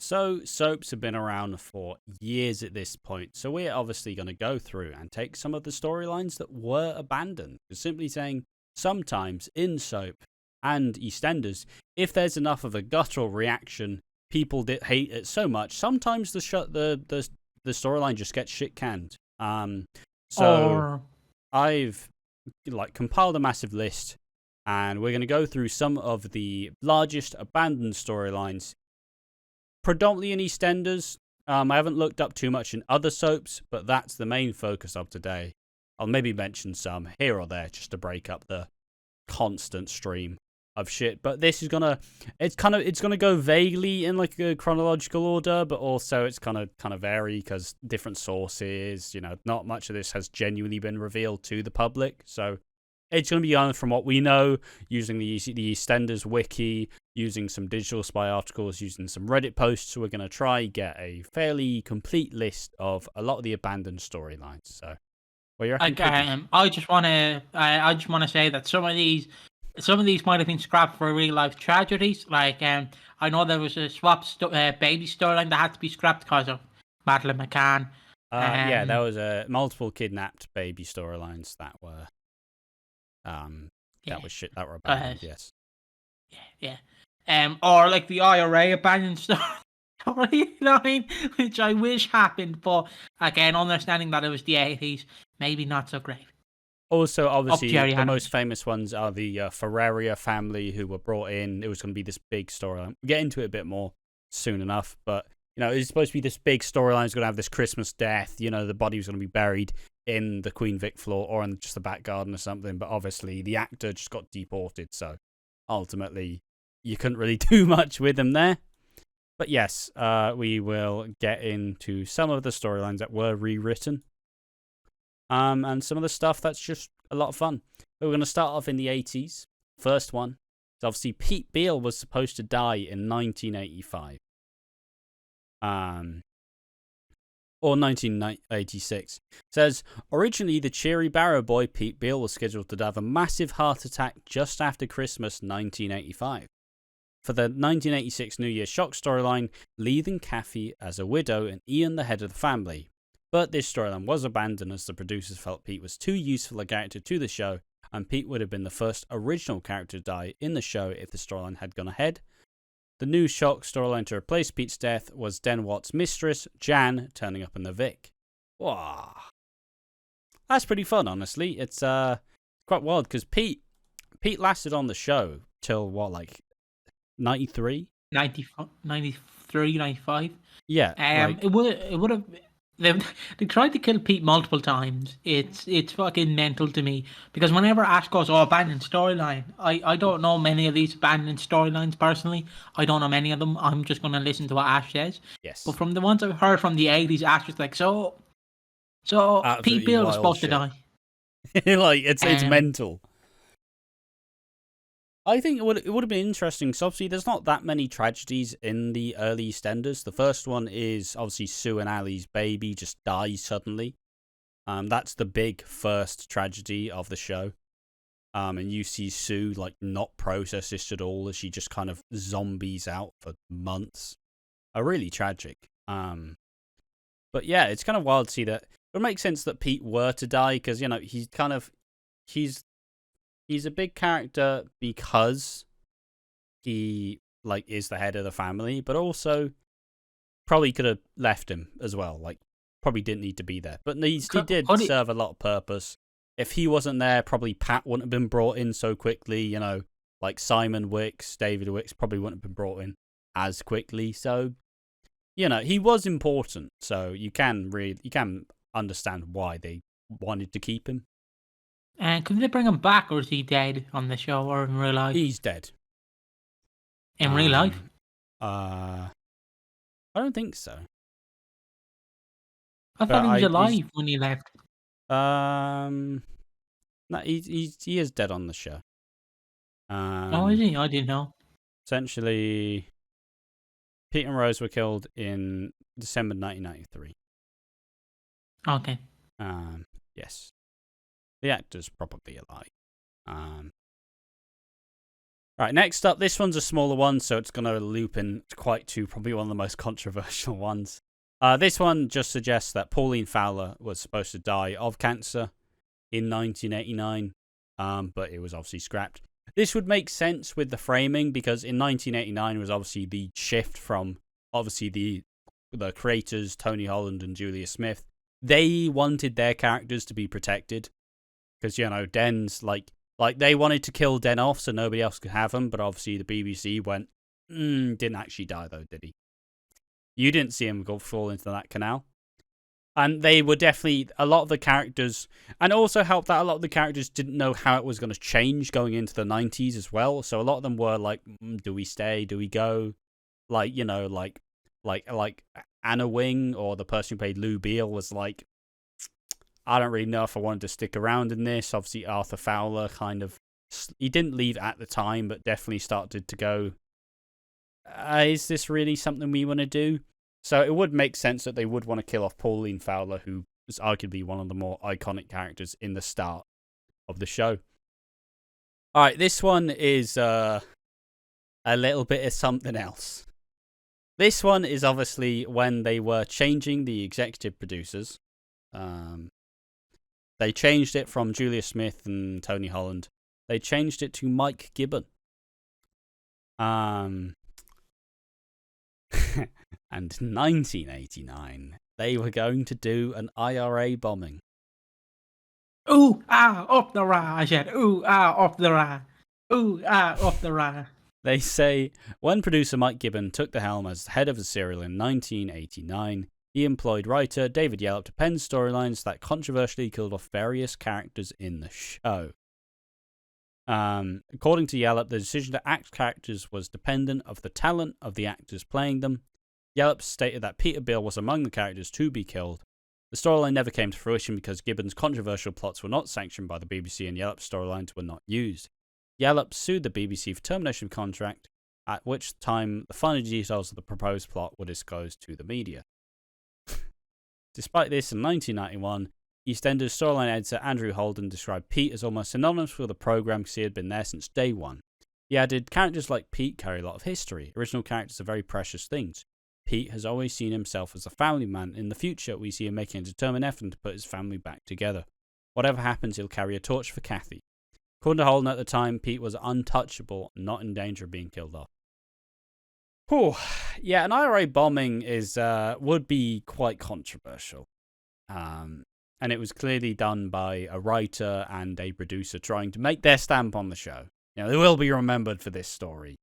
So soaps have been around for years at this point, so we're obviously going to go through and take some of the storylines that were abandoned. We're simply saying sometimes in soap and EastEnders, if there's enough of a guttural reaction, people did hate it so much. Sometimes the storyline just gets shit canned. So I've compiled a massive list, and we're going to go through some of the largest abandoned storylines. Predominantly in EastEnders. I haven't looked up too much in other soaps, but that's the main focus of today. I'll maybe mention some here or there just to break up the constant stream of shit. But this is it's gonna go vaguely in like a chronological order, but also it's kind of vary because different sources. Not much of this has genuinely been revealed to the public, so it's going to be on from what we know, using the EastEnders wiki, using some digital spy articles, using some Reddit posts. So we're going to try get a fairly complete list of a lot of the abandoned storylines. So, what you reckon? I just want to say that some of these might have been scrapped for real life tragedies. I know there was a baby storyline that had to be scrapped because of Madeleine McCann. Yeah, there was multiple kidnapped baby storylines that were. That was shit that were abandoned, yes. Yeah. Or like the IRA abandoned story, you know what I mean? Which I wish happened, but again, understanding that it was the 80s, maybe not so great. Also, obviously, the most famous ones are the Ferraria family who were brought in. It was going to be this big storyline. We'll get into it a bit more soon enough, but it's supposed to be this big storyline. It's going to have this Christmas death. The body was going to be buried in the Queen Vic floor or in just the back garden or something, but obviously the actor just got deported, so ultimately you couldn't really do much with him there. But yes, we will get into some of the storylines that were rewritten, and some of the stuff that's just a lot of fun. But we're going to start off in the 80s. First one is obviously Pete Beale was supposed to die in 1985. Or 1986. Says, originally the cheery Barrow boy Pete Beale was scheduled to have a massive heart attack just after Christmas 1985. For the 1986 New Year shock storyline, leaving Kathy as a widow and Ian the head of the family. But this storyline was abandoned as the producers felt Pete was too useful a character to the show, and Pete would have been the first original character to die in the show if the storyline had gone ahead. The new shock storyline to replace Pete's death was Den Watt's mistress, Jan, turning up in the Vic. Wow. That's pretty fun, honestly. It's quite wild because Pete lasted on the show till what, like 93? 93, 95? Yeah. It would have. They tried to kill Pete multiple times. It's fucking mental to me because whenever Ash goes, abandoned storyline, I don't know many of these abandoned storylines personally. I don't know many of them. I'm just gonna listen to what Ash says. Yes. But from the ones I've heard from the 80s, Ash was like, so absolutely Pete Beale was supposed to die. It's mental. I think it would have been interesting. So obviously, there's not that many tragedies in the early EastEnders. The first one is obviously Sue and Ali's baby just dies suddenly. That's the big first tragedy of the show. And you see Sue not process this at all as she just kind of zombies out for months. Really tragic. But yeah, it's kind of wild to see that. It makes sense that Pete were to die because he's a big character because he is the head of the family, but also probably could have left him as well. Probably didn't need to be there, but he did serve a lot of purpose. If he wasn't there, probably Pat wouldn't have been brought in so quickly. Like Simon Wicks, David Wicks probably wouldn't have been brought in as quickly. So, he was important. So you can understand why they wanted to keep him. And could they bring him back, or is he dead on the show or in real life? He's dead. In real life? I don't think so. I thought he was alive when he left. No, he is dead on the show. Is he? I didn't know. Essentially, Pete and Rose were killed in December 1993. Okay. Yes. The actor's probably alive. Right, next up, this one's a smaller one, so it's going to loop in quite to probably one of the most controversial ones. This one just suggests that Pauline Fowler was supposed to die of cancer in 1989, but it was obviously scrapped. This would make sense with the framing, because in 1989 was obviously the shift from obviously the creators, Tony Holland and Julia Smith. They wanted their characters to be protected, because, you know, Den's like they wanted to kill Den off so nobody else could have him, but obviously the BBC went, didn't actually die though, did he? You didn't see him fall into that canal. And they were definitely, a lot of the characters, and it also helped that a lot of the characters didn't know how it was going to change going into the 90s as well. So a lot of them were like, do we stay? Do we go? Like, you know, like Anna Wing, or the person who played Lou Beale, was like, I don't really know if I wanted to stick around in this. Obviously, Arthur Fowler he didn't leave at the time, but definitely started to go, is this really something we want to do? So it would make sense that they would want to kill off Pauline Fowler, who is arguably one of the more iconic characters in the start of the show. All right, this one is a little bit of something else. This one is obviously when they were changing the executive producers. They changed it from Julia Smith and Tony Holland. They changed it to Mike Gibbon. And 1989, they were going to do an IRA bombing. Ooh, up the ra, I said. Ooh, up the ra. Ooh, up the ra. They say, when producer Mike Gibbon took the helm as head of the serial in 1989, he employed writer David Yellop to pen storylines that controversially killed off various characters in the show. According to Yellop, the decision to act characters was dependent of the talent of the actors playing them. Yellop stated that Peter Beale was among the characters to be killed. The storyline never came to fruition because Gibbon's controversial plots were not sanctioned by the BBC and Yellop's storylines were not used. Yellop sued the BBC for termination of contract, at which time the final details of the proposed plot were disclosed to the media. Despite this, in 1991, EastEnders storyline editor Andrew Holden described Pete as almost synonymous with the programme because he had been there since day one. He added, characters like Pete carry a lot of history. Original characters are very precious things. Pete has always seen himself as a family man. In the future, we see him making a determined effort to put his family back together. Whatever happens, he'll carry a torch for Kathy. According to Holden at the time, Pete was untouchable, not in danger of being killed off. Whew. Yeah, an IRA bombing would be quite controversial. And it was clearly done by a writer and a producer trying to make their stamp on the show. You know, they will be remembered for this story.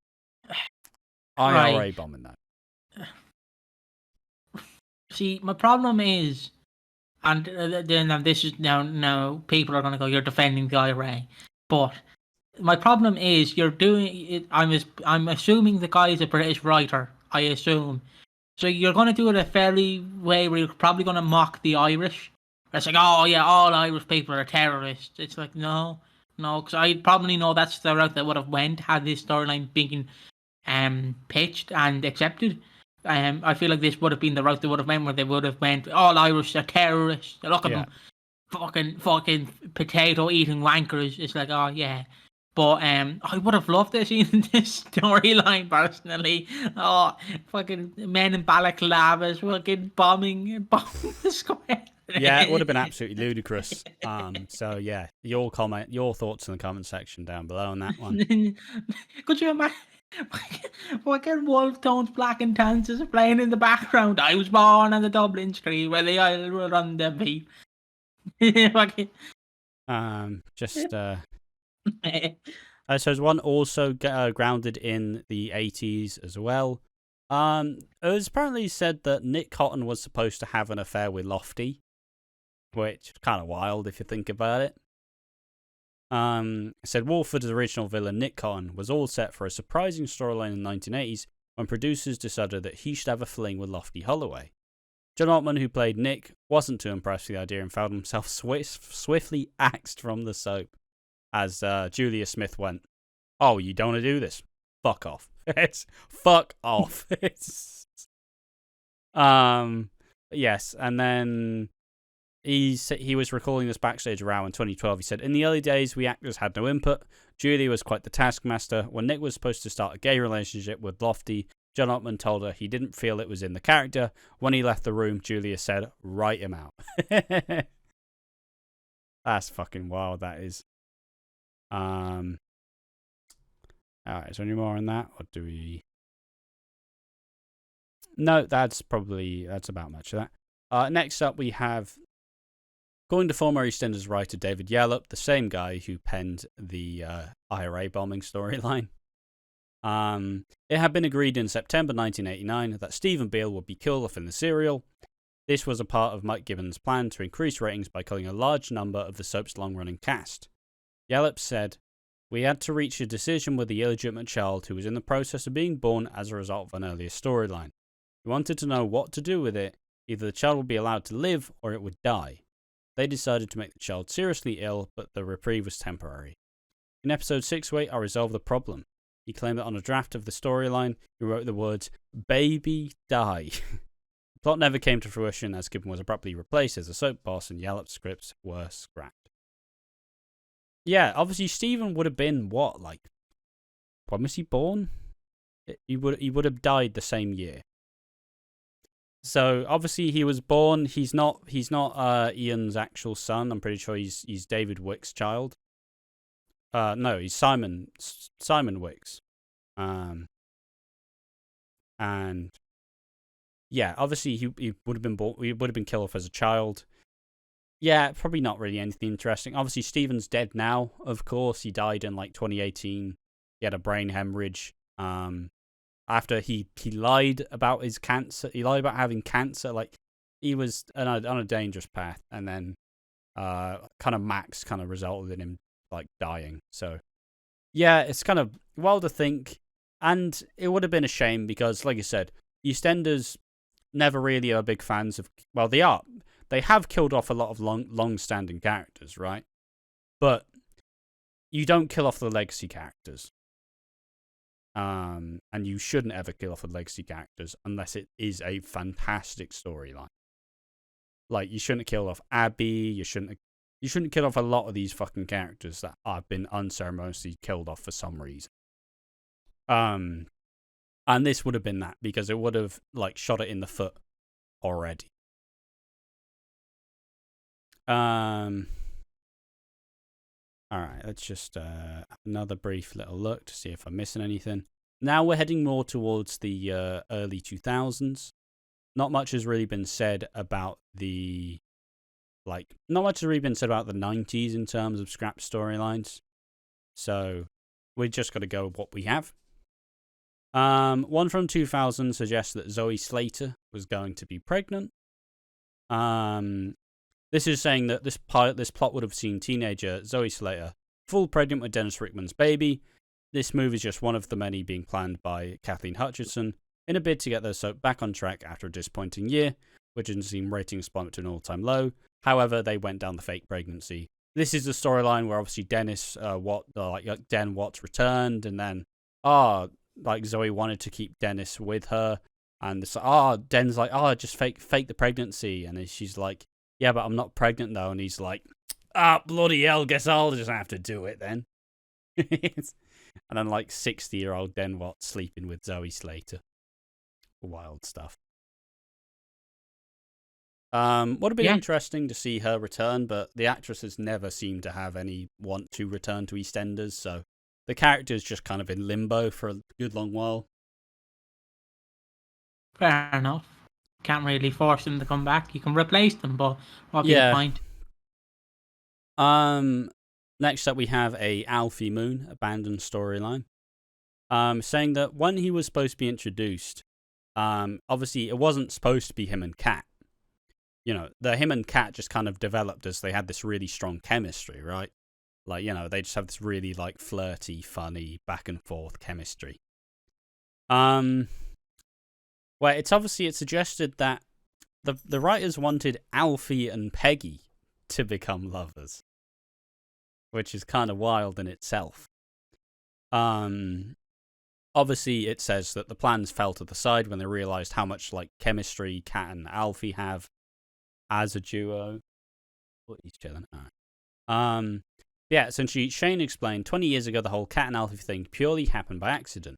IRA bombing, though. See, my problem is, and then this is now people are going to go, you're defending the IRA, but my problem is you're doing it. I'm assuming the guy is a British writer. I assume, so you're going to do it a fairly way where you're probably going to mock the Irish. It's like, oh yeah, all Irish people are terrorists. It's like, no, because I probably know that's the route that would have went had this storyline been pitched and accepted. I feel like this would have been the route they would have went, where they would have went, all Irish are terrorists. Look at them, fucking potato eating wankers. It's like, oh yeah. But I would have loved to see this storyline personally. Oh, fucking men in balaclavas, fucking bombing the square. Yeah, it would have been absolutely ludicrous. So yeah, your thoughts in the comment section down below on that one. Could you imagine? Fucking Wolf Tones Black and Dances playing in the background. I was born on the Dublin street where the Isle will run the beat. I suppose one also grounded in the 80s as well. It was apparently said that Nick Cotton was supposed to have an affair with Lofty, which is kind of wild if you think about it. It said Walford's original villain, Nick Cotton, was all set for a surprising storyline in the 1980s when producers decided that he should have a fling with Lofty Holloway. John Ottman, who played Nick, wasn't too impressed with the idea and found himself swiftly axed from the soap as Julia Smith went, oh, you don't want to do this? Fuck off. It's fuck off. It's yes, and then he was recalling this backstage row in 2012. He said, "In the early days, we actors had no input. Julia was quite the taskmaster. When Nick was supposed to start a gay relationship with Lofty, John Ottman told her he didn't feel it was in the character. When he left the room, Julia said, 'Write him out.'" That's fucking wild, that is. Alright, is there any more on that? Or do we... No, that's about much of that. Next up, we have, according to former EastEnders writer David Yallop, the same guy who penned the IRA bombing storyline. It had been agreed in September 1989 that Stephen Beale would be killed off in the serial. This was a part of Mike Gibbons' plan to increase ratings by killing a large number of the soap's long-running cast. Yallop said, "We had to reach a decision with the illegitimate child who was in the process of being born as a result of an earlier storyline. We wanted to know what to do with it. Either the child would be allowed to live or it would die. They decided to make the child seriously ill, but the reprieve was temporary. In episode 6-8, I resolved the problem." He claimed that on a draft of the storyline, he wrote the words, "Baby, die." The plot never came to fruition as Gibbon was abruptly replaced as a soap boss and Yallop's scripts were scrapped. Yeah, obviously Stephen would have been, what, like, when was he born? He would have died the same year. So obviously he was born. He's not Ian's actual son. I'm pretty sure he's David Wick's child. No, he's Simon Wicks. And yeah, obviously he would have been born. He would have been killed off as a child. Yeah, probably not really anything interesting. Obviously Stephen's dead now. Of course, he died in like 2018. He had a brain hemorrhage. After he lied about his cancer. He lied about having cancer. Like, he was on a dangerous path, and then kind of Max kind of resulted in him like dying. So yeah, it's kind of wild to think, and it would have been a shame because, like I said, EastEnders never really are big fans of. Well, they are. They have killed off a lot of long-standing characters, right? But you don't kill off the legacy characters. And you shouldn't ever kill off the legacy characters unless it is a fantastic storyline. Like, you shouldn't kill off Abby. You shouldn't kill off a lot of these fucking characters that have been unceremoniously killed off for some reason. And this would have been that, because it would have like shot it in the foot already. Alright, let's just have another brief little look to see if I'm missing anything. Now we're heading more towards the early 2000s. Not much has really been said about the 90s in terms of scrap storylines. So we're just got to go with what we have. One from 2000 suggests that Zoe Slater was going to be pregnant. This is saying that this plot would have seen teenager Zoe Slater full pregnant with Dennis Rickman's baby. This move is just one of the many being planned by Kathleen Hutchinson in a bid to get their soap back on track after a disappointing year, which has seen ratings plummet to an all-time low. However, they went down the fake pregnancy. This is the storyline where obviously Dennis Den Watts returned, and then Zoe wanted to keep Dennis with her, and Den's like, just fake the pregnancy, and then she's like, yeah, but I'm not pregnant though, and he's like, bloody hell, guess I'll just have to do it then. And then like 60-year-old Den Watts sleeping with Zoe Slater. Wild stuff. Would have been interesting to see her return, but the actresses never seem to have any want to return to EastEnders, so the character's just kind of in limbo for a good long while. Fair enough. Can't really force them to come back. You can replace them, but what'd be the point? Next up we have a Alfie Moon abandoned storyline. Saying that when he was supposed to be introduced, obviously it wasn't supposed to be him and Kat. You know, him and Kat just kind of developed as they had this really strong chemistry, right? Like, you know, they just have this really like flirty, funny, back and forth chemistry. Where it suggested that the writers wanted Alfie and Peggy to become lovers, which is kind of wild in itself. Obviously, it says that the plans fell to the side when they realized how much like chemistry Kat and Alfie have as a duo. Oh, he's chilling. All right. Yeah, essentially, Shane explained 20 years ago the whole Cat and Alfie thing purely happened by accident.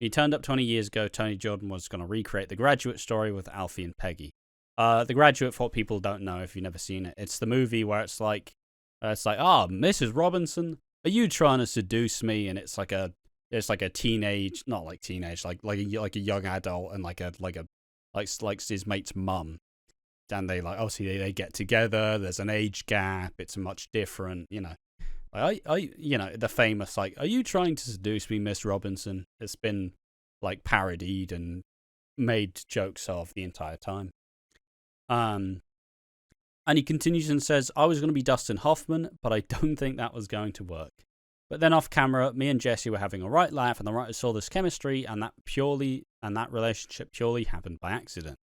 He turned up 20 years ago. Tony Jordan was going to recreate the Graduate story with Alfie and Peggy. The Graduate, for what people don't know if you've never seen it, it's the movie where it's like, Mrs. Robinson, are you trying to seduce me? And it's like a teenage, not like teenage, like a young adult and like his mate's mum. And they obviously they get together. There's an age gap. It's much different, the famous are you trying to seduce me, Miss Robinson? It's been parodied and made jokes of the entire time. And he continues and says, I was going to be Dustin Hoffman, but I don't think that was going to work. But then off camera, me and Jesse were having a right laugh, and the writers saw this chemistry, and that relationship purely happened by accident.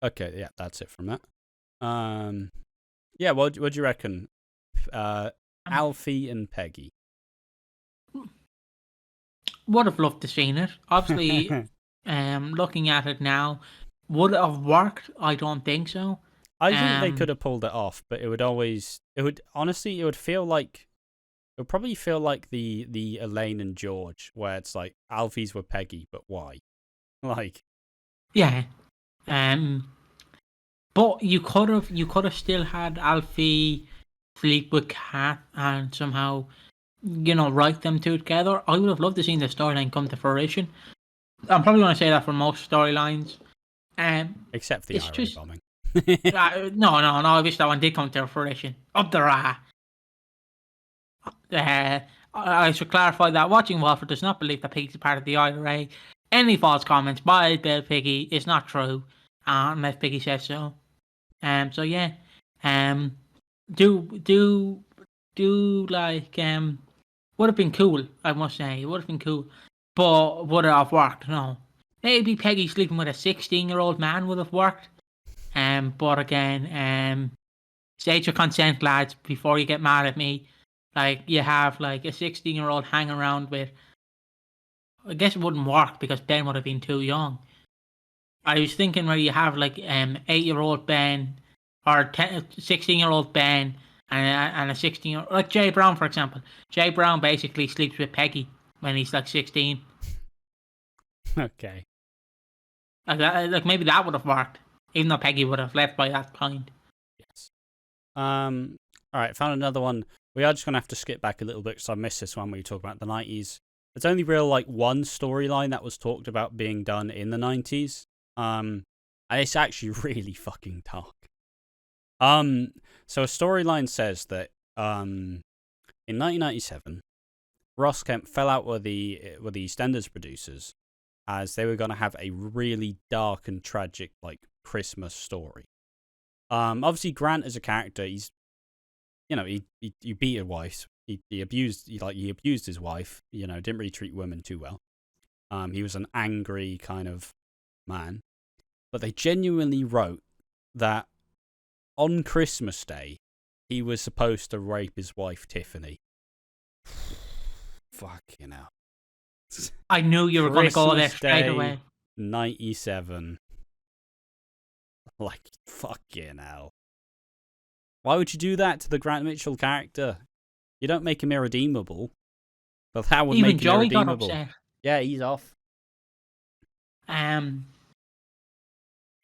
Okay, yeah, that's it from that. Yeah, what do you reckon? Alfie and Peggy. Would have loved to seen it. Obviously, looking at it now, would it have worked? I don't think so. I think they could have pulled it off, but it would probably feel like the Elaine and George, where it's like Alfie's with Peggy, but why? Yeah. But you could have still had Alfie sleep with Kat and somehow, write them two together. I would have loved to see the storyline come to fruition. I'm probably going to say that for most storylines. Except the IRA bombing. No, I wish that one did come to fruition. Up the ra. I should clarify that Watching Walford does not believe that Piggy is part of the IRA. Any false comments by Bill Piggy is not true, unless Piggy says so. So yeah, do would have been cool. I must say, it would have been cool, but would it have worked? No. Maybe Peggy sleeping with a 16-year-old man would have worked. But again, state your consent, lads, before you get mad at me. You have a 16-year-old hang around with. I guess it wouldn't work because Ben would have been too young. I was thinking where you have 8-year-old Ben or 16-year-old Ben and a 16-year-old, like Jay Brown, for example. Jay Brown basically sleeps with Peggy when he's 16. Okay. Maybe that would have worked, even though Peggy would have left by that point. Yes. All right, found another one. We are just going to have to skip back a little bit because I missed this one where you talk about the 90s. It's only real one storyline that was talked about being done in the 90s. And it's actually really fucking dark. So a storyline says that in 1997, Ross Kemp fell out with the EastEnders producers as they were going to have a really dark and tragic Christmas story. Obviously Grant as a character, he's he beat a wife. He abused his wife. Didn't really treat women too well. He was an angry kind of man. But they genuinely wrote that on Christmas Day he was supposed to rape his wife Tiffany. Fucking hell. I knew you were going to go there straight away. 97. Fucking hell. Why would you do that to the Grant Mitchell character? You don't make him irredeemable. But that would even make him Joey irredeemable. Got upset. Yeah, he's off.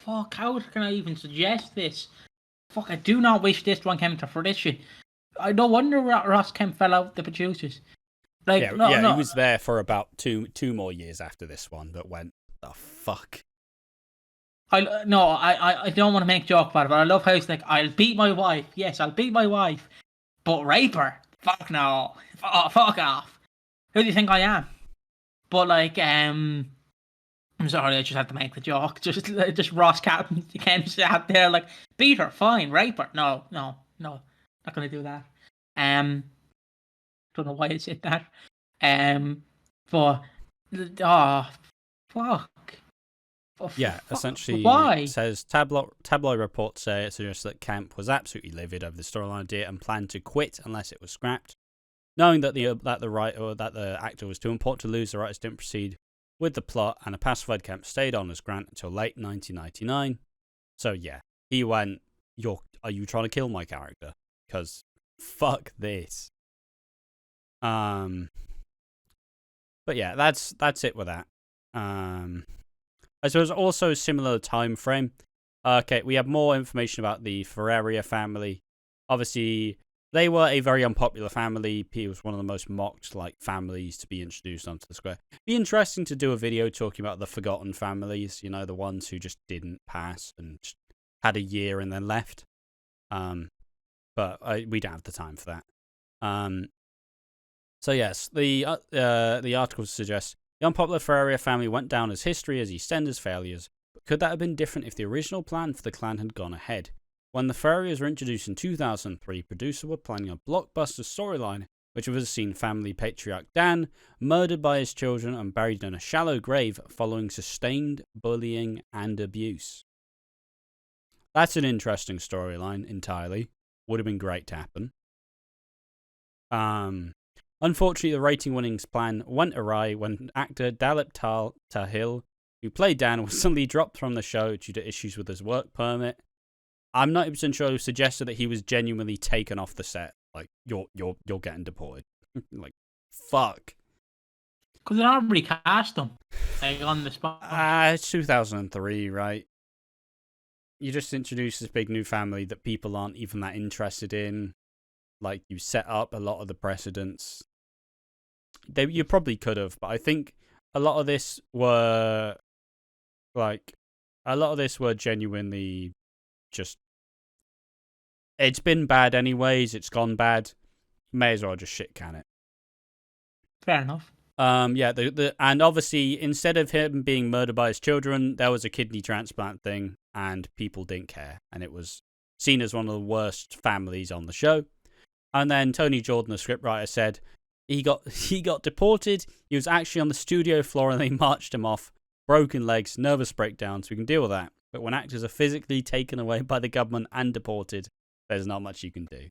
Fuck, how can I even suggest this? Fuck, I do not wish this one came to fruition. I no wonder Ross Kemp fell out with the producers. He was there for about two more years after this one, but went, the fuck. I don't want to make a joke about it, but I love how he's I'll beat my wife. Yes, I'll beat my wife. But rape her? Fuck no. Fuck off. Who do you think I am? But I'm sorry, I just had to make the joke. Just Ross Kemp sat there beat her, fine, rape her. No, not gonna do that. Don't know why I said that. But fuck. Yeah, essentially, why? It says tabloid reports suggest that Kemp was absolutely livid over the storyline idea and planned to quit unless it was scrapped. Knowing that the actor was too important to lose, the writers didn't proceed with the plot, and a pacified camp stayed on as Grant until late 1999. So yeah, he went, are you trying to kill my character? Because fuck this. But yeah, that's it with that. I suppose also a similar time frame. Okay, we have more information about the Ferraria family. Obviously, they were a very unpopular family. It was one of the most mocked families to be introduced onto the square. Be interesting to do a video talking about the forgotten families. You know, the ones who just didn't pass and just had a year and then left. But we don't have the time for that. So yes, the article suggests the unpopular Ferraria family went down as history as Eastenders failures. But could that have been different if the original plan for the clan had gone ahead? When the Ferrarias were introduced in 2003, producers were planning a blockbuster storyline which would have seen family patriarch Dan murdered by his children and buried in a shallow grave following sustained bullying and abuse. That's an interesting storyline entirely. Would have been great to happen. Unfortunately, the rating winnings plan went awry when actor Dalip Tahil, who played Dan, was suddenly dropped from the show due to issues with his work permit. I'm 90% sure he suggested that he was genuinely taken off the set. Like, you're getting deported. Like, fuck. Because they already cast him on the spot. It's 2003, right? You just introduce this big new family that people aren't even that interested in. Like, you set up a lot of the precedents. You probably could have, but I think a lot of this were genuinely just, it's been bad anyways, it's gone bad, may as well just shit can it. Fair enough. Yeah, and obviously instead of him being murdered by his children, there was a kidney transplant thing and people didn't care, and it was seen as one of the worst families on the show. And then Tony Jordan, the scriptwriter, said he got deported. He was actually on the studio floor and they marched him off. Broken legs, nervous breakdowns. We can deal with that. But when actors are physically taken away by the government and deported, there's not much you can do.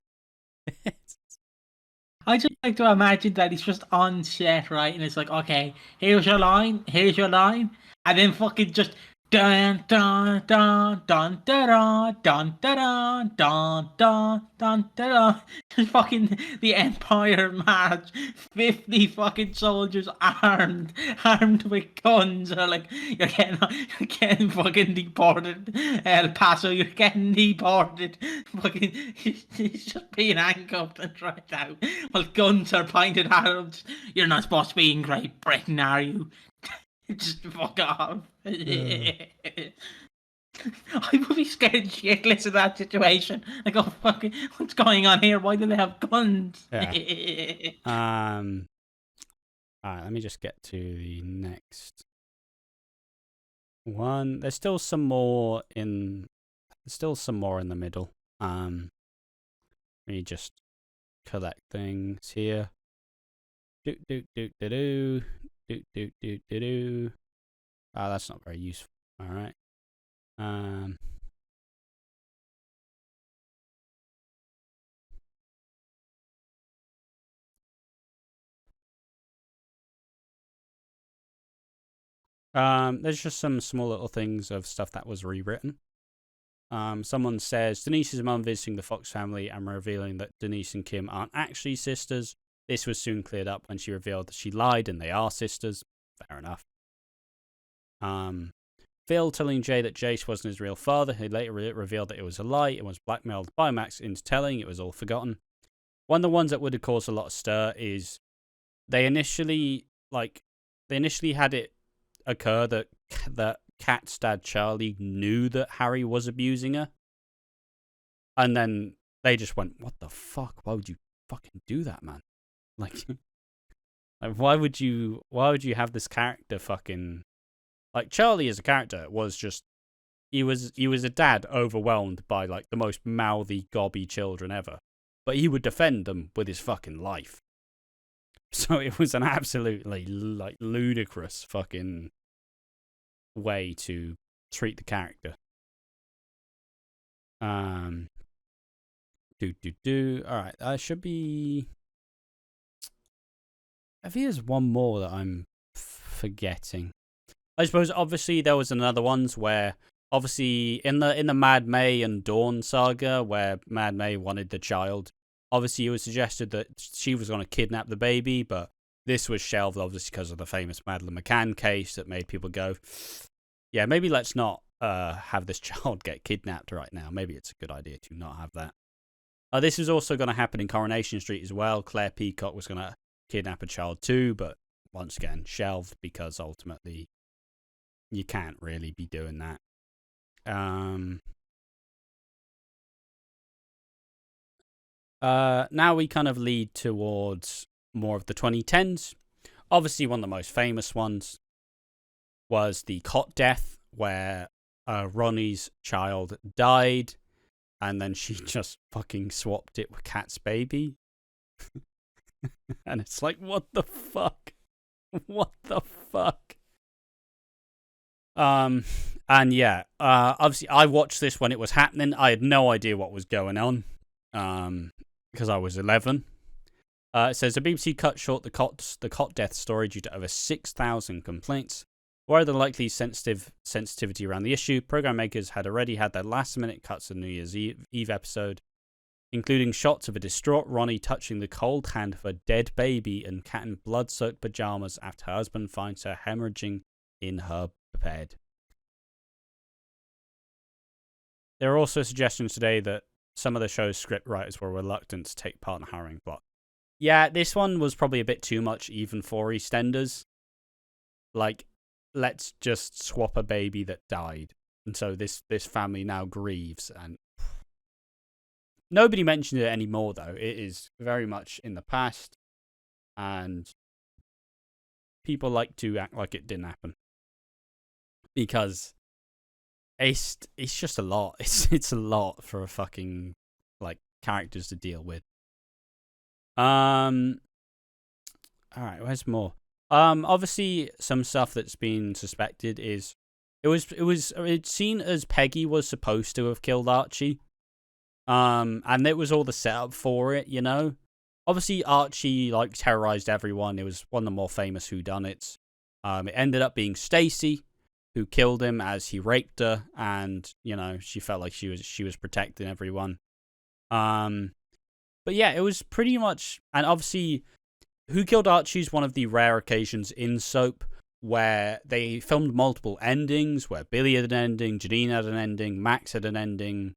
I just like to imagine that he's just on set, right? And it's like, okay, here's your line, and then fucking just dun dun dun dun dun dun dun dun dun dun dun. Just fucking the Empire March, 50 fucking soldiers armed with guns are like, you're getting fucking deported. El Paso, you're getting deported. Fucking, he's just being handcuffed and dragged out while guns are pointed at him. You're not supposed to be in Great Britain, are you? Just fuck off. I would be scared shitless of that situation. Like, oh, fucking, what's going on here? Why do they have guns? Yeah. Alright, let me just get to the next one. There's still some more in the middle. Let me just collect things here. That's not very useful. All right. There's just some small little things of stuff that was rewritten. Someone says Denise's mum visiting the Fox family and revealing that Denise and Kim aren't actually sisters. This was soon cleared up when she revealed that she lied and they are sisters. Fair enough. Phil telling Jay that Jace wasn't his real father. He later revealed that it was a lie. It was blackmailed by Max into telling. It was all forgotten. One of the ones that would have caused a lot of stir is they initially had it occur that Kat's dad Charlie knew that Harry was abusing her, and then they just went, "What the fuck? Why would you fucking do that, man? Like why would you have this character fucking like Charlie as a character was just he was a dad overwhelmed by like the most mouthy gobby children ever, but he would defend them with his fucking life." So it was an absolutely like ludicrous fucking way to treat the character. Alright, I should be I think there's one more that I'm forgetting. I suppose obviously there was another ones where obviously in the Mad May and Dawn saga where Mad May wanted the child. Obviously it was suggested that she was going to kidnap the baby, but this was shelved obviously because of the famous Madeleine McCann case that made people go, yeah, maybe let's not have this child get kidnapped right now. Maybe it's a good idea to not have that. This is also going to happen in Coronation Street as well. Claire Peacock was going to kidnap a child too, but once again shelved because ultimately you can't really be doing that. Now we kind of lead towards more of the 2010s. Obviously, one of the most famous ones was the cot death, where Ronnie's child died, and then she just fucking swapped it with Kat's baby. And it's like, what the fuck? What the fuck? And yeah, obviously I watched this when it was happening. I had no idea what was going on, because I was 11. It says the BBC cut short the cot death story due to over 6,000 complaints. Where the likely sensitivity around the issue, program makers had already had their last-minute cuts of New Year's Eve episode, including shots of a distraught Ronnie touching the cold hand of a dead baby and Kat in blood-soaked pajamas after her husband finds her hemorrhaging in her bed. There are also suggestions today that some of the show's script writers were reluctant to take part in the harrowing plot. Yeah, this one was probably a bit too much even for EastEnders. Like, let's just swap a baby that died. And so this family now grieves. And nobody mentioned it anymore, though. It is very much in the past. And people like to act like it didn't happen. Because it's just a lot. It's a lot for a fucking, like, characters to deal with. Alright, where's more? Obviously some stuff that's been suspected is it's seen as Peggy was supposed to have killed Archie. And it was all the setup for it, you know. Obviously Archie like terrorized everyone. It was one of the more famous whodunits. It ended up being Stacey who killed him as he raped her, and you know, she felt like she was protecting everyone. But yeah, it was pretty much, and obviously, Who Killed Archie is one of the rare occasions in soap where they filmed multiple endings, where Billy had an ending, Janine had an ending, Max had an ending,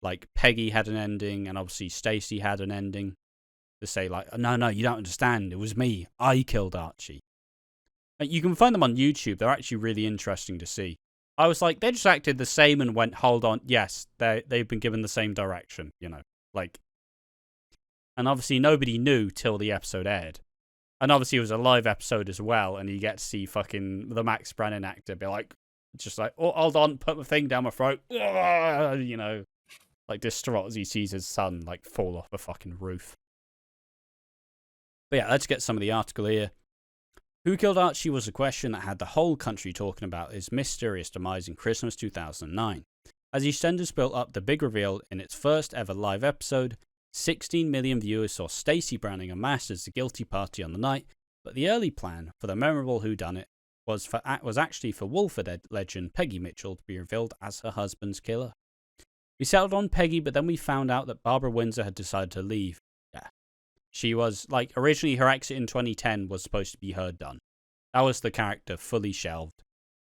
like Peggy had an ending, and obviously Stacey had an ending. To say like, no, you don't understand. It was me. I killed Archie. And you can find them on YouTube. They're actually really interesting to see. I was like, they just acted the same and went, hold on, yes, they've been given the same direction, you know, like. And obviously nobody knew till the episode aired. And obviously it was a live episode as well, and you get to see fucking the Max Branning actor be like, just like, oh, hold on, put my thing down my throat, you know, like distraught as he sees his son like fall off a fucking roof. But yeah, let's get some of the article here. Who Killed Archie was a question that had the whole country talking about his mysterious demise in Christmas 2009. As EastEnders built up the big reveal in its first ever live episode, 16 million viewers saw Stacey Branning amassed as the guilty party on the night, but the early plan for the memorable whodunit was actually for Walford legend Peggy Mitchell to be revealed as her husband's killer. We settled on Peggy, but then we found out that Barbara Windsor had decided to leave. Yeah. She was, like, originally her exit in 2010 was supposed to be her done. That was the character fully shelved.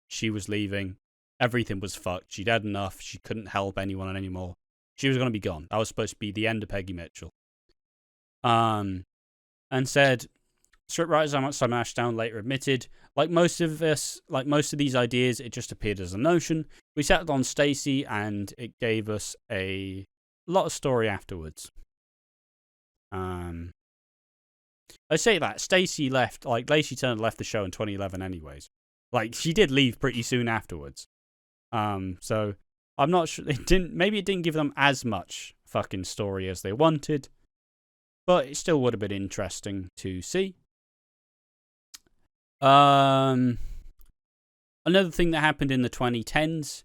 She was leaving. Everything was fucked. She'd had enough. She couldn't help anyone anymore. She was going to be gone. That was supposed to be the end of Peggy Mitchell. And said, scriptwriters Simon Ashdown later admitted, like most of these ideas, it just appeared as a notion. We settled on Stacey, and it gave us a lot of story afterwards. I say that Stacey left, like Lacey Turner left the show in 2011 anyways. Like, she did leave pretty soon afterwards. So I'm not sure, maybe it didn't give them as much fucking story as they wanted, but it still would have been interesting to see. Another thing that happened in the 2010s,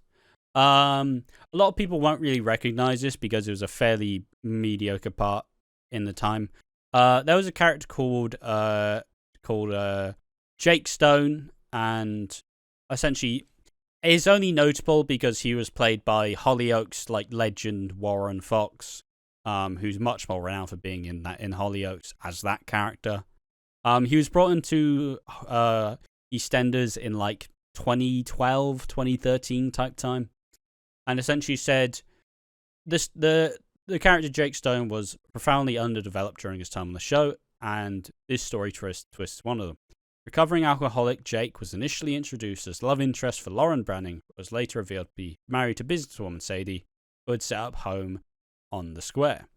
a lot of people won't really recognize this because it was a fairly mediocre part in the time. There was a character called called Jake Stone, and essentially is only notable because he was played by Hollyoaks legend Warren Fox, who's much more renowned for being in Hollyoaks as that character. He was brought into EastEnders in 2012, 2013 type time, and essentially said the character Jake Stone was profoundly underdeveloped during his time on the show, and this story twists one of them. Recovering alcoholic Jake was initially introduced as love interest for Lauren Branning, but was later revealed to be married to businesswoman Sadie, who had set up home on the square.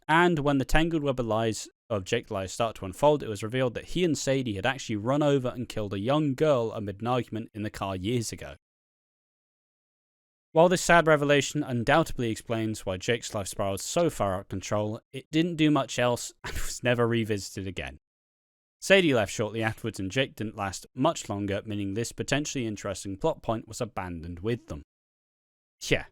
And when the tangled web of lies of Jake's lies start to unfold, it was revealed that he and Sadie had actually run over and killed a young girl amid an argument in the car years ago. While this sad revelation undoubtedly explains why Jake's life spiraled so far out of control, it didn't do much else and was never revisited again. Sadie left shortly afterwards and Jake didn't last much longer, meaning this potentially interesting plot point was abandoned with them. Yeah.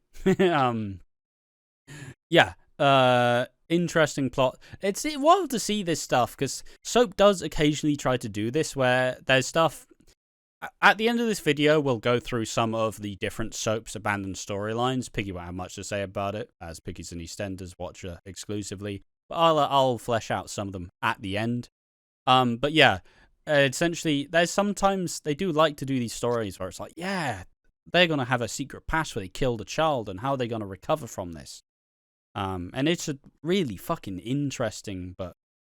Interesting plot. It's wild to see this stuff, because soap does occasionally try to do this, where there's stuff... At the end of this video, we'll go through some of the different soaps' abandoned storylines. Piggy won't have much to say about it, as Piggy's an EastEnders watcher exclusively. But I'll flesh out some of them at the end. But yeah, essentially, there's sometimes they do like to do these stories where it's like, yeah, they're going to have a secret past where they killed a child, and how are they going to recover from this? And it's a really fucking interesting, but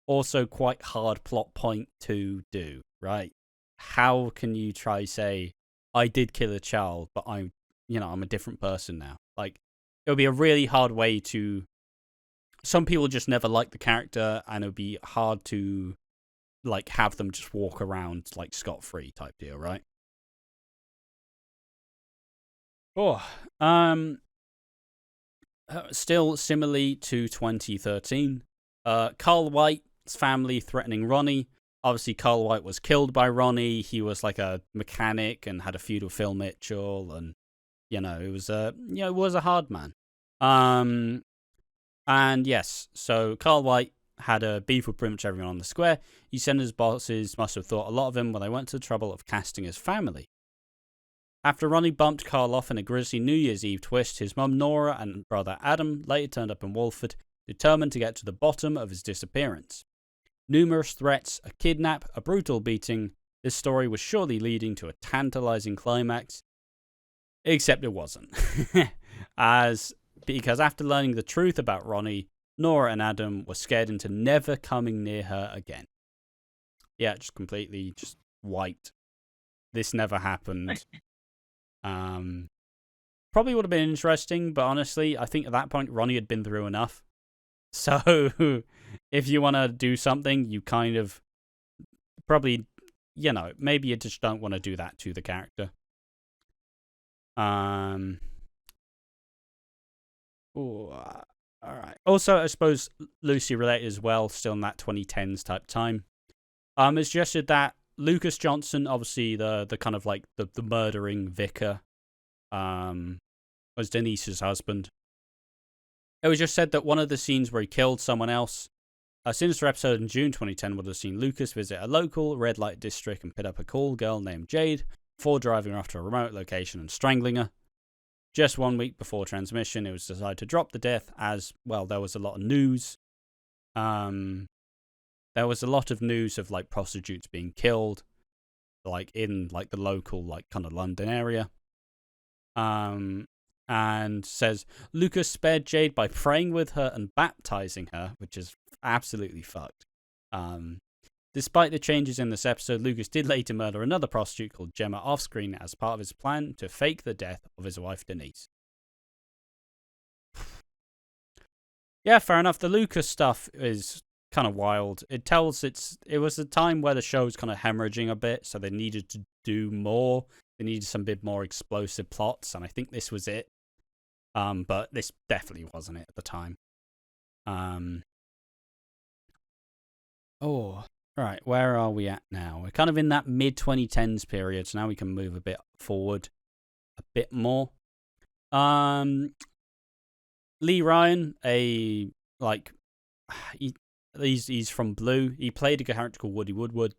also quite hard plot point to do, right? How can you try say, I did kill a child, but I'm a different person now? It would be a really hard way to... Some people just never like the character, and it would be hard to have them just walk around scot-free type deal, right? Still similarly to 2013, Carl White's family threatening Ronnie. Obviously, Carl White was killed by Ronnie. He was a mechanic and had a feud with Phil Mitchell, and it was a hard man. And yes, so Carl White had a beef with pretty much everyone on the square. EastEnders bosses must have thought a lot of him when they went to the trouble of casting his family. After Ronnie bumped Carl off in a grisly New Year's Eve twist, his mum Nora and brother Adam later turned up in Walford, determined to get to the bottom of his disappearance. Numerous threats, a kidnap, a brutal beating, this story was surely leading to a tantalizing climax. Except it wasn't. Because after learning the truth about Ronnie, Nora and Adam were scared into never coming near her again. Yeah, just completely wiped. This never happened. Probably would have been interesting, but honestly, I think at that point Ronnie had been through enough. So if you want to do something, you kind of probably, maybe you just don't want to do that to the character. Alright. Also, I suppose Lucy related as well, still in that 2010s type time. It's suggested that Lucas Johnson, obviously the kind of the murdering vicar, was Denise's husband. It was just said that one of the scenes where he killed someone else, a sinister episode in June 2010 would have seen Lucas visit a local red light district and pick up a cool girl named Jade before driving her off to a remote location and strangling her. Just 1 week before transmission, it was decided to drop the death as, well, there was a lot of news. There was a lot of news of prostitutes being killed, in the local kind of London area. And says Lucas spared Jade by praying with her and baptizing her, which is absolutely fucked. Despite the changes in this episode, Lucas did later murder another prostitute called Gemma off-screen as part of his plan to fake the death of his wife Denise. Yeah, fair enough. The Lucas stuff is kind of wild. It was a time where the show was kind of hemorrhaging a bit, so they needed to do more. They needed some bit more explosive plots, and I think this was it. But this definitely wasn't it at the time. Right, where are we at now? We're kind of in that mid-2010s period, so now we can move a bit forward a bit more. Lee Ryan, he's from Blue. He played a character called Woody Woodward.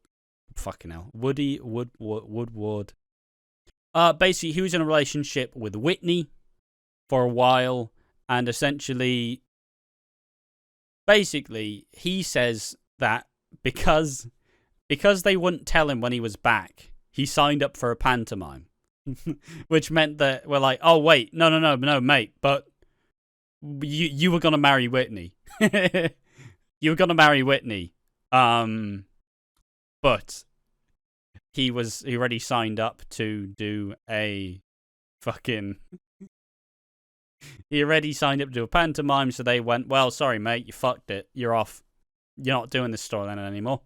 fucking hell, Woody Woodward. Basically, he was in a relationship with Whitney for a while, and essentially, basically, he says that because they wouldn't tell him when he was back, he signed up for a pantomime, which meant that we're like, oh wait, no, mate, but you were gonna marry Whitney, you were gonna marry Whitney, but he already signed up to do a fucking. He already signed up to do a pantomime, so they went, well, sorry, mate, you fucked it. You're off. You're not doing this storyline anymore.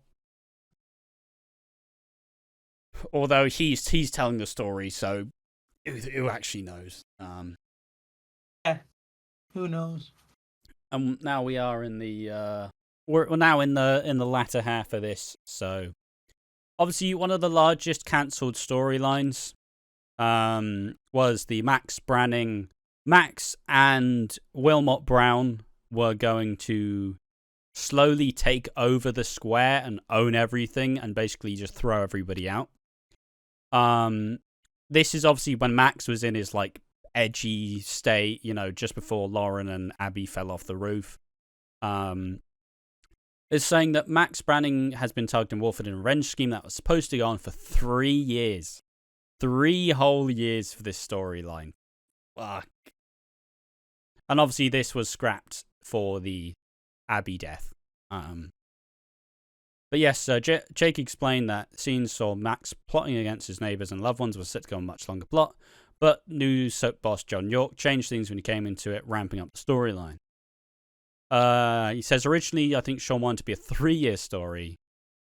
Although he's telling the story, so who actually knows? Yeah, who knows? Now we are in the we're now in the latter half of this. So obviously, one of the largest cancelled storylines was the Max Branning. Max and Wilmot Brown were going to slowly take over the square and own everything and basically just throw everybody out. This is obviously when Max was in his like edgy state, just before Lauren and Abby fell off the roof. It's saying that Max Branning has been targeted in Walford in a revenge scheme that was supposed to go on for 3 years. 3 whole years for this storyline. Fuck. And obviously this was scrapped for the Abby death. But yes, Jake explained that scenes saw Max plotting against his neighbours and loved ones was set to go on a much longer plot, but new soap boss John York changed things when he came into it, ramping up the storyline. He says originally, I think Sean wanted to be a 3-year story.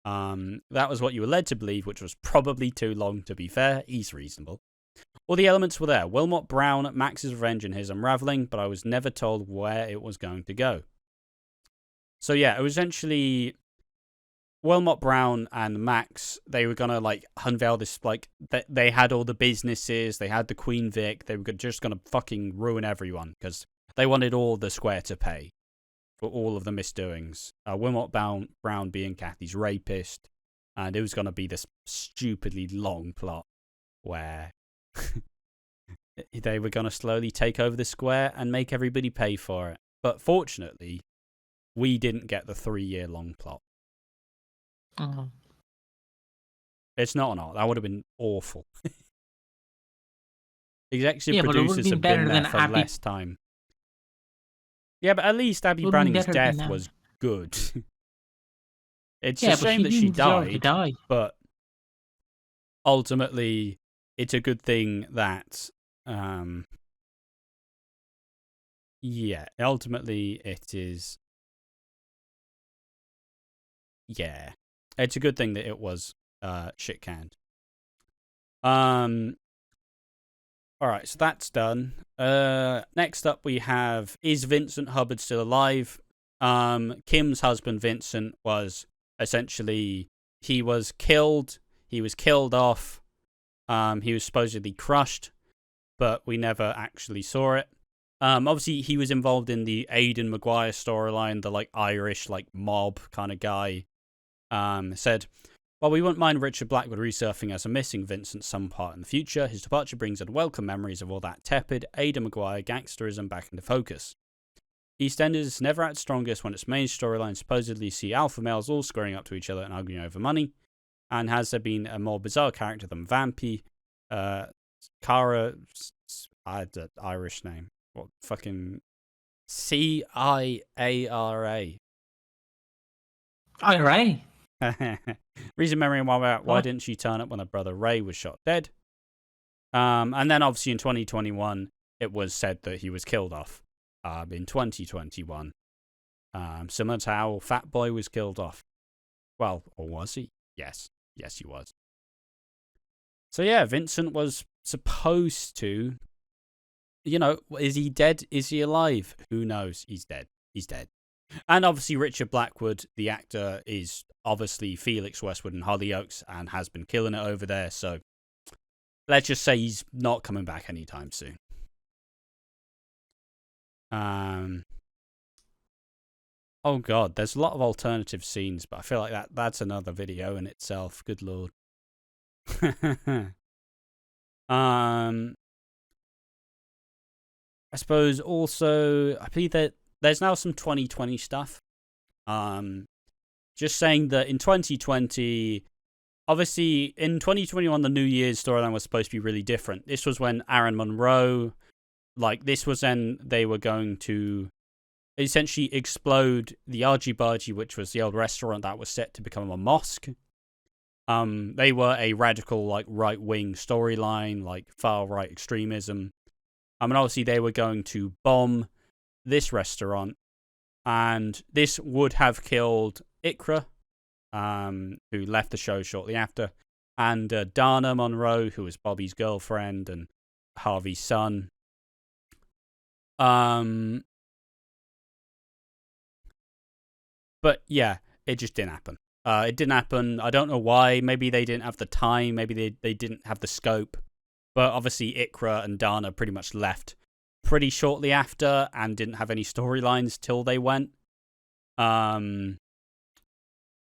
That was what you were led to believe, which was probably too long, to be fair. He's reasonable. All the elements were there. Wilmot Brown, Max's revenge, and his unravelling, but I was never told where it was going to go. So yeah, it was essentially Wilmot Brown and Max. They were gonna like unveil this, like they had all the businesses, they had the Queen Vic. They were just gonna fucking ruin everyone because they wanted all the square to pay for all of the misdoings. Wilmot Brown being Kathy's rapist, and it was gonna be this stupidly long plot where they were going to slowly take over the square and make everybody pay for it. But fortunately, we didn't get the 3-year long plot. Oh. It's not an art. That would have been awful. Executive But producers have been there for Abby... less time. Yeah, but at least Abby Branning's death was good. It's a shame that she died, but ultimately, it's a good thing that, ultimately it is, it's a good thing that it was, shit canned. Alright, so that's done. Next up we have, is Vincent Hubbard still alive? Kim's husband, Vincent, was essentially, he was killed off. He was supposedly crushed, but we never actually saw it. Obviously, he was involved in the Aidan Maguire storyline, the like Irish like mob kind of guy. Said, while we wouldn't mind Richard Blackwood resurfing as a missing Vincent some part in the future, his departure brings unwelcome memories of all that tepid Aidan Maguire gangsterism back into focus. EastEnders is never at its strongest when its main storyline supposedly see alpha males all squaring up to each other and arguing over money. And has there been a more bizarre character than Vampy? Cara, the Irish name. What fucking Ciara? IRA. Reason memory and why didn't she turn up when her brother Ray was shot dead? And then obviously in 2021, it was said that he was killed off. In 2021, similar to how Fat Boy was killed off. Well, or was he? Yes, he was. So yeah, Vincent was supposed to, is he dead? Is he alive? Who knows? He's dead. And obviously Richard Blackwood, the actor, is obviously Felix Westwood in Hollyoaks and has been killing it over there. So let's just say he's not coming back anytime soon. Oh god, there's a lot of alternative scenes, but I feel like that's another video in itself. Good lord. I suppose also I believe that there's now some 2020 stuff. Just saying that in 2020, obviously in 2021 the New Year's storyline was supposed to be really different. This was when Aaron Monroe, this was when they were going to essentially explode the Argy Bargy, which was the old restaurant that was set to become a mosque. They were a radical, right-wing storyline, far-right extremism. And obviously they were going to bomb this restaurant, and this would have killed Ikra, who left the show shortly after, and Dana Monroe, who was Bobby's girlfriend and Harvey's son. But yeah, it just didn't happen. It didn't happen. I don't know why. Maybe they didn't have the time. Maybe they didn't have the scope. But obviously Ikra and Dana pretty much left pretty shortly after and didn't have any storylines till they went. Yeah,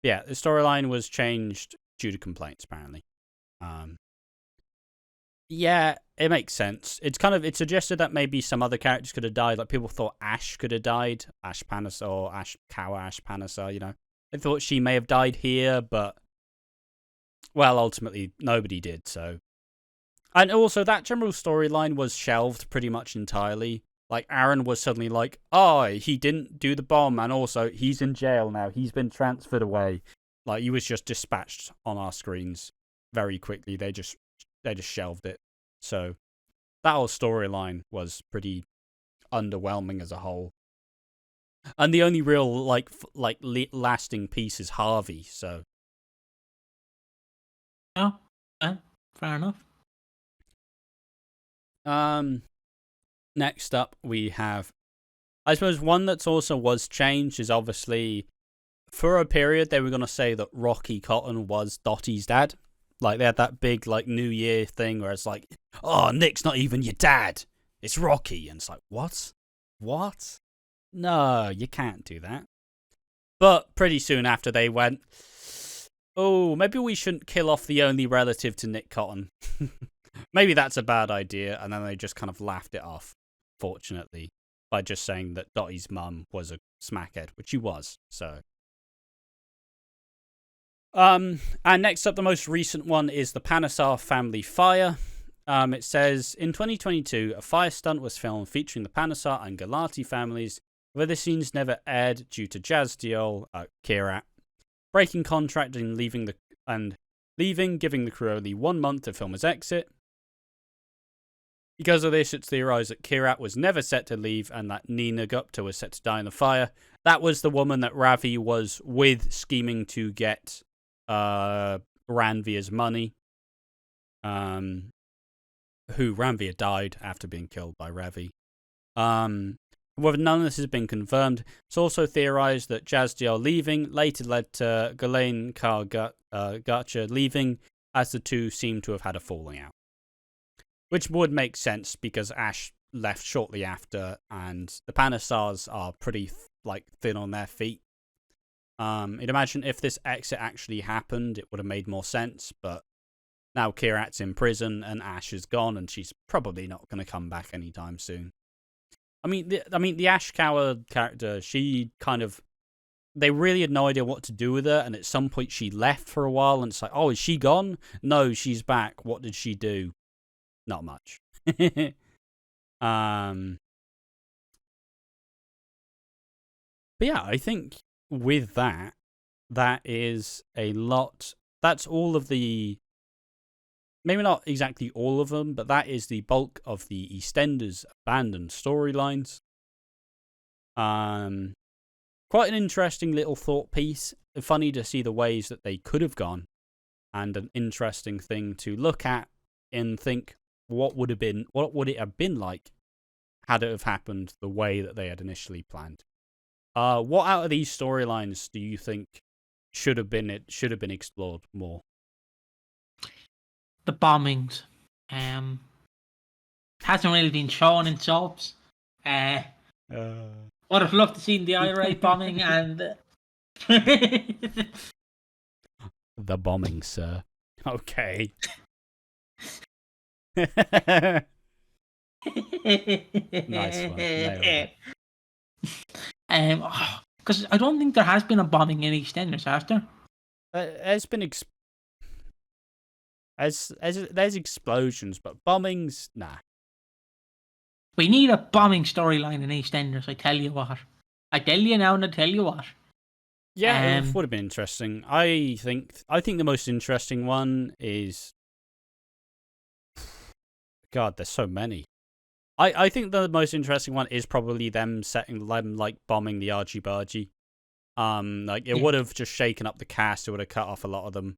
the storyline was changed due to complaints, apparently. Yeah, it makes sense. It suggested that maybe some other characters could have died. Like, people thought Ash could have died. Ash Panasar, or Ash Panasar, They thought she may have died here, but, well, ultimately, nobody did, so. And also, that general storyline was shelved pretty much entirely. Like, Aaron was suddenly like, oh, he didn't do the bomb, and also, he's in jail now. He's been transferred away. Like, he was just dispatched on our screens very quickly. They just shelved it. So that whole storyline was pretty underwhelming as a whole. And the only real lasting piece is Harvey. So yeah, fair enough. Next up we have, I suppose one that's also was changed is obviously, for a period they were going to say that Rocky Cotton was Dottie's dad. Like, they had that big, New Year thing where it's like, oh, Nick's not even your dad. It's Rocky. And it's like, what? What? No, you can't do that. But pretty soon after they went, oh, maybe we shouldn't kill off the only relative to Nick Cotton. Maybe that's a bad idea. And then they just kind of laughed it off, fortunately, by just saying that Dottie's mum was a smackhead, which she was, so. And next up, the most recent one is the Panasar family fire. It says, in 2022, a fire stunt was filmed featuring the Panasar and Galati families, where the scenes never aired due to Jazdiel, Kirat, breaking contract and leaving, giving the crew only 1 month to film his exit. Because of this, it's theorized that Kirat was never set to leave and that Nina Gupta was set to die in the fire. That was the woman that Ravi was with, scheming to get Ranveer's money, who Ranveer died after being killed by Ravi. However, none of this has been confirmed. It's also theorized that Jazdiel leaving later led to Ghislaine Gutcher leaving, as the two seem to have had a falling out. Which would make sense because Ash left shortly after, and the Panasars are pretty thin on their feet. I'd imagine if this exit actually happened, it would have made more sense, but now Kirat's in prison and Ash is gone, and she's probably not going to come back anytime soon. I mean, the Ash Coward character, she they really had no idea what to do with her, and at some point she left for a while, and it's like, oh, is she gone? No, she's back. What did she do? Not much. But yeah, I think with that is a lot. That's all of the, maybe not exactly all of them, but that is the bulk of the EastEnders abandoned storylines. Quite an interesting little thought piece. Funny to see the ways that they could have gone, and an interesting thing to look at and think, what would it have been like had it have happened the way that they had initially planned? What out of these storylines do you think should have been explored more? The bombings. Hasn't really been shown in soaps. Would have loved to see the IRA bombing and. The bombing, sir. Okay. Nice one. Nailed it. Because I don't think there has been a bombing in EastEnders, has there? There's been there's explosions, but bombings, nah. We need a bombing storyline in EastEnders. I tell you what. I tell you now, and I tell you what. Yeah, it would have been interesting. I think the most interesting one is. God, there's so many. I think the most interesting one is probably them like bombing the Archie Bargy. Like it would have just shaken up the cast. It would have cut off a lot of them.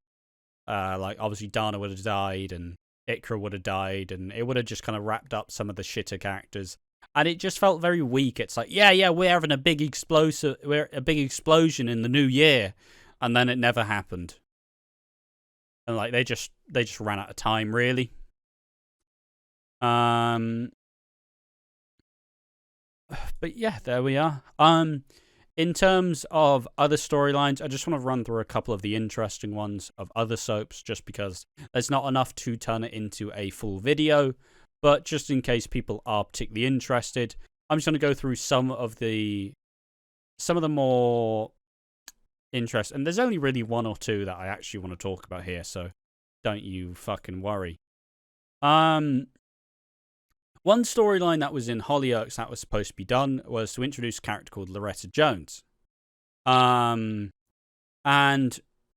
Like obviously Dana would have died and Ikra would have died, and it would have just kind of wrapped up some of the shitter characters. And it just felt very weak. It's like, yeah, we're having a big explosion in the new year, and then it never happened. And like they just ran out of time, really. But yeah, there we are. In terms of other storylines, I just want to run through a couple of the interesting ones of other soaps, just because there's not enough to turn it into a full video. But just in case people are particularly interested, I'm just going to go through some of the more interesting. And there's only really one or two that I actually want to talk about here, so don't you fucking worry. One storyline that was in Hollyoaks that was supposed to be done was to introduce a character called Loretta Jones. And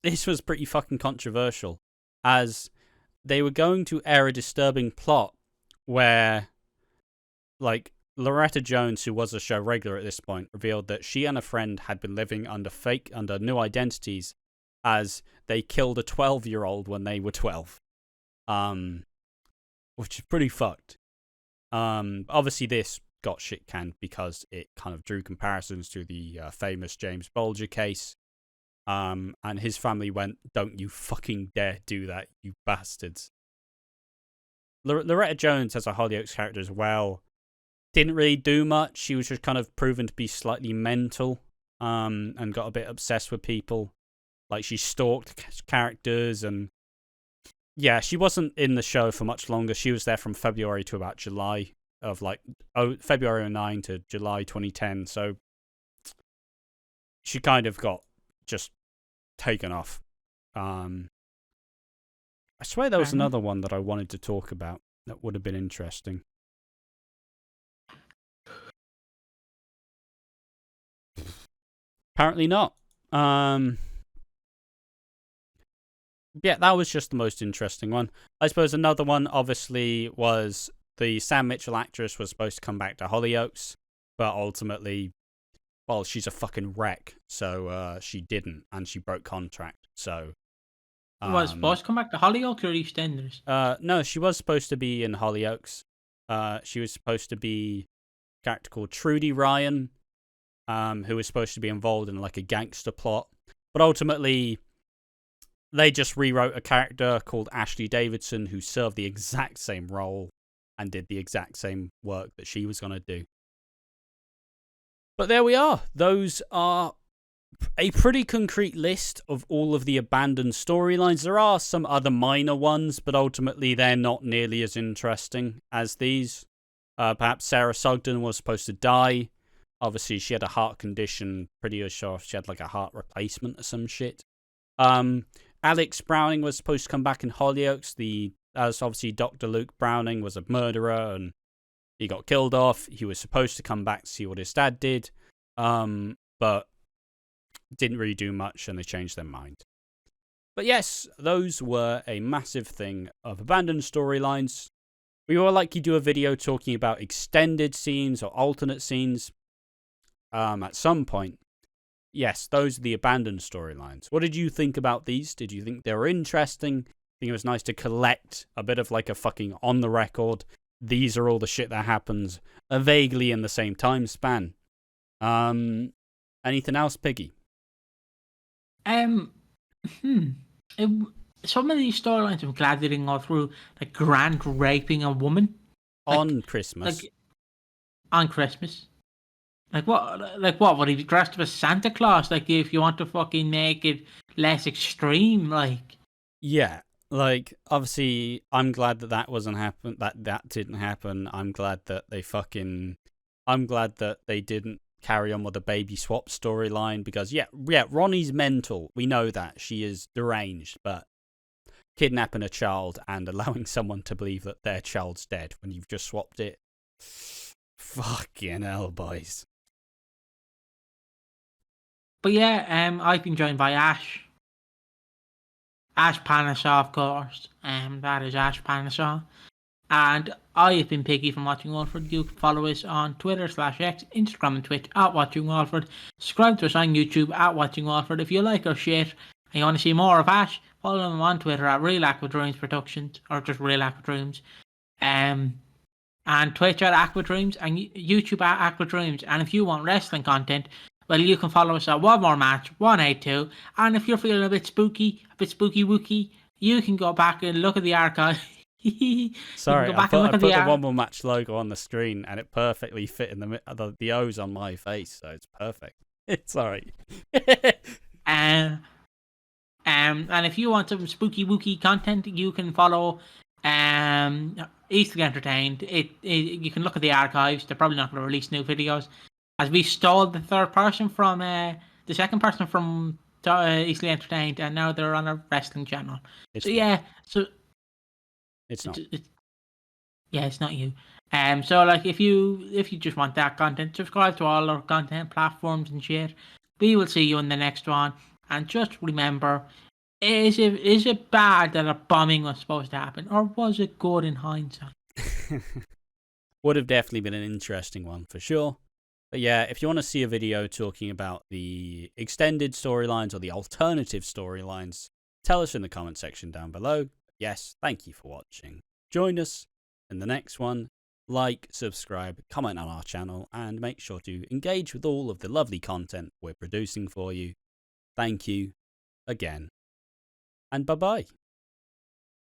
this was pretty fucking controversial, as they were going to air a disturbing plot where, like, Loretta Jones, who was a show regular at this point, revealed that she and a friend had been living under new identities, as they killed a 12-year-old when they were 12. Which is pretty fucked. Obviously this got shit canned because it kind of drew comparisons to the famous James Bulger case. And his family went, "Don't you fucking dare do that, you bastards." Loretta Jones as a Hollyoaks character as well didn't really do much. She was just kind of proven to be slightly mental, and got a bit obsessed with people. Like, she stalked characters, and yeah, she wasn't in the show for much longer. She was there from February to about July of February 2009 to July 2010. So she kind of got just taken off. I swear there was another one that I wanted to talk about that would have been interesting. Apparently not. Yeah, that was just the most interesting one. I suppose another one, obviously, was the Sam Mitchell actress was supposed to come back to Hollyoaks, but ultimately, well, she's a fucking wreck, so she didn't, and she broke contract, so... was supposed to come back to Hollyoaks or EastEnders? No, she was supposed to be in Hollyoaks. She was supposed to be a character called Trudy Ryan, who was supposed to be involved in, like, a gangster plot, but ultimately... They just rewrote a character called Ashley Davidson who served the exact same role and did the exact same work that she was going to do. But there we are. Those are a pretty concrete list of all of the abandoned storylines. There are some other minor ones, but ultimately they're not nearly as interesting as these. Perhaps Sarah Sugden was supposed to die. Obviously, she had a heart condition. Pretty sure she had like a heart replacement or some shit. Alex Browning was supposed to come back in Hollyoaks. As obviously Dr. Luke Browning was a murderer and he got killed off. He was supposed to come back to see what his dad did, but didn't really do much and they changed their mind. But yes, those were a massive thing of abandoned storylines. We will likely do a video talking about extended scenes or alternate scenes at some point. Yes, those are the abandoned storylines. What did you think about these? Did you think they were interesting? Think it was nice to collect a bit of like a fucking on the record, these are all the shit that happens vaguely in the same time span? Anything else, Piggy? Some of these storylines I'm glad they didn't go through, like Grant raping a woman On Christmas. Like, on Christmas. Like what? Like what? Would he be dressed up as Santa Claus? Like if you want to fucking make it less extreme, like. Yeah, like obviously, I'm glad that wasn't happen. That didn't happen. I'm glad that they fucking. I'm glad that they didn't carry on with the baby swap storyline because yeah, Ronnie's mental. We know that she is deranged, but kidnapping a child and allowing someone to believe that their child's dead when you've just swapped it. Fucking hell, boys. But yeah, I've been joined by Ash Panasaw, of course. That is Ash Panasaw. And I have been Piggy from Watching Walford. You can follow us on Twitter /X, Instagram and Twitch at Watching Walford. Subscribe to us on YouTube at Watching Walford. If you like our shit and you want to see more of Ash, follow him on Twitter at Real Aqua Dreams Productions, or just Real Aqua Dreams. And Twitch at Aqua Dreams and YouTube at Aqua Dreams. And if you want wrestling content, well, you can follow us at One More Match 182. And if you're feeling a bit spooky wooky, you can go back and look at the archive. Sorry, I put the One More Match logo on the screen and it perfectly fit in the O's on my face, so it's perfect. It's alright. And if you want some spooky wooky content, you can follow Eastenders Entertained. You can look at the archives. They're probably not going to release new videos, as we stole the second person from Eastenders Entertained, and now they're on a wrestling channel. It's not. It's not you. So like if you just want that content, subscribe to all our content platforms and shit. We will see you in the next one. And just remember, is it bad that a bombing was supposed to happen, or was it good in hindsight? Would have definitely been an interesting one for sure. But yeah, if you want to see a video talking about the extended storylines or the alternative storylines, tell us in the comment section down below. Yes, thank you for watching. Join us in the next one. Like, subscribe, comment on our channel, and make sure to engage with all of the lovely content we're producing for you. Thank you again, and bye-bye.